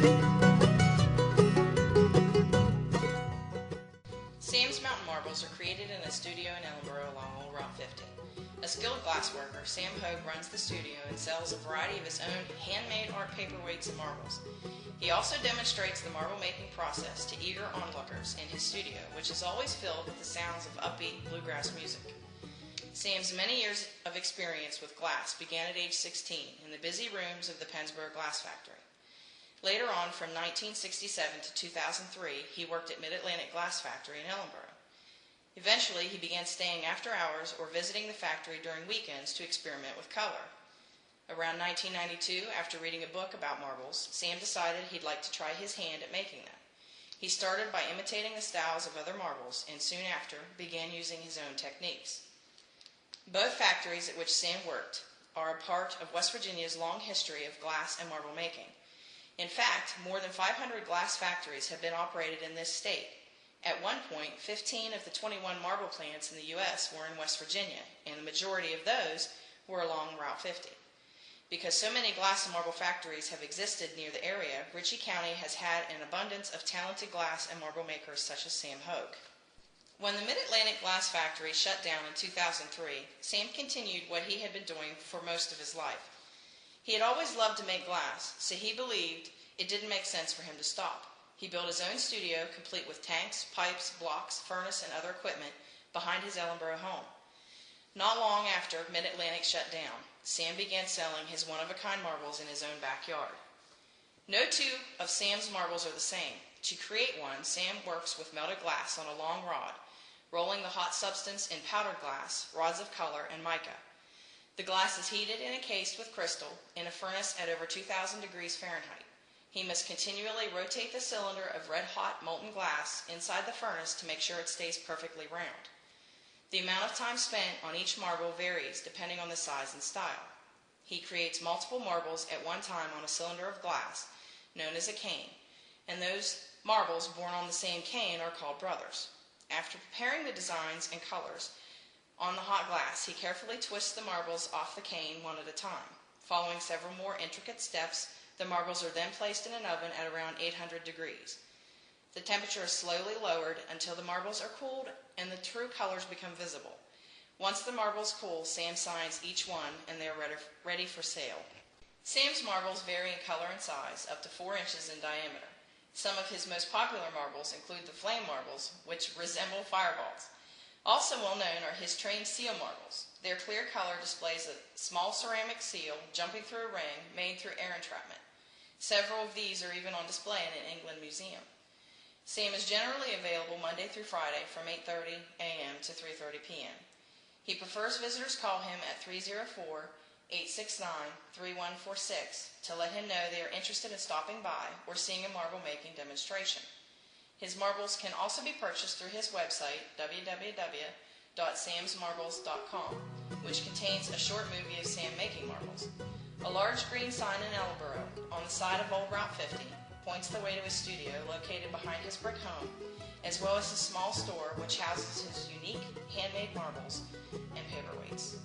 Sam's Mountain Marbles are created in a studio in Ellenboro along Old Route 50. A skilled glassworker, Sam Hogue runs the studio and sells a variety of his own handmade art paperweights and marbles. He also demonstrates the marble making process to eager onlookers in his studio, which is always filled with the sounds of upbeat bluegrass music. Sam's many years of experience with glass began at age 16 in the busy rooms of the Pennsboro Glass Factory. Later on, from 1967 to 2003, he worked at Mid-Atlantic Glass Factory in Ellenboro. Eventually, he began staying after hours or visiting the factory during weekends to experiment with color. Around 1992, after reading a book about marbles, Sam decided he'd like to try his hand at making them. He started by imitating the styles of other marbles and soon after began using his own techniques. Both factories at which Sam worked are a part of West Virginia's long history of glass and marble making. In fact, more than 500 glass factories have been operated in this state. At one point, 15 of the 21 marble plants in the U.S. were in West Virginia, and the majority of those were along Route 50. Because so many glass and marble factories have existed near the area, Ritchie County has had an abundance of talented glass and marble makers such as Sam Hogue. When the Mid-Atlantic Glass Factory shut down in 2003, Sam continued what he had been doing for most of his life. He had always loved to make glass, so he believed it didn't make sense for him to stop. He built his own studio, complete with tanks, pipes, blocks, furnace, and other equipment, behind his Ellenboro home. Not long after Mid-Atlantic shut down, Sam began selling his one-of-a-kind marbles in his own backyard. No two of Sam's marbles are the same. To create one, Sam works with melted glass on a long rod, rolling the hot substance in powdered glass, rods of color, and mica. The glass is heated and encased with crystal in a furnace at over 2,000 degrees Fahrenheit. He must continually rotate the cylinder of red-hot molten glass inside the furnace to make sure it stays perfectly round. The amount of time spent on each marble varies depending on the size and style. He creates multiple marbles at one time on a cylinder of glass, known as a cane, and those marbles born on the same cane are called brothers. After preparing the designs and colors on the hot glass, he carefully twists the marbles off the cane one at a time. Following several more intricate steps, the marbles are then placed in an oven at around 800 degrees. The temperature is slowly lowered until the marbles are cooled and the true colors become visible. Once the marbles cool, Sam signs each one and they are ready for sale. Sam's marbles vary in color and size, up to 4 inches in diameter. Some of his most popular marbles include the flame marbles, which resemble fireballs. Also well known are his trained seal marbles. Their clear color displays a small ceramic seal jumping through a ring made through air entrapment. Several of these are even on display in an England museum. Sam is generally available Monday through Friday from 8:30 a.m. to 3:30 p.m. He prefers visitors call him at 304-869-3146 to let him know they are interested in stopping by or seeing a marble making demonstration. His marbles can also be purchased through his website, www.samsmarbles.com, which contains a short movie of Sam making marbles. A large green sign in Ellenboro, on the side of Old Route 50, points the way to his studio located behind his brick home, as well as a small store which houses his unique handmade marbles and paperweights.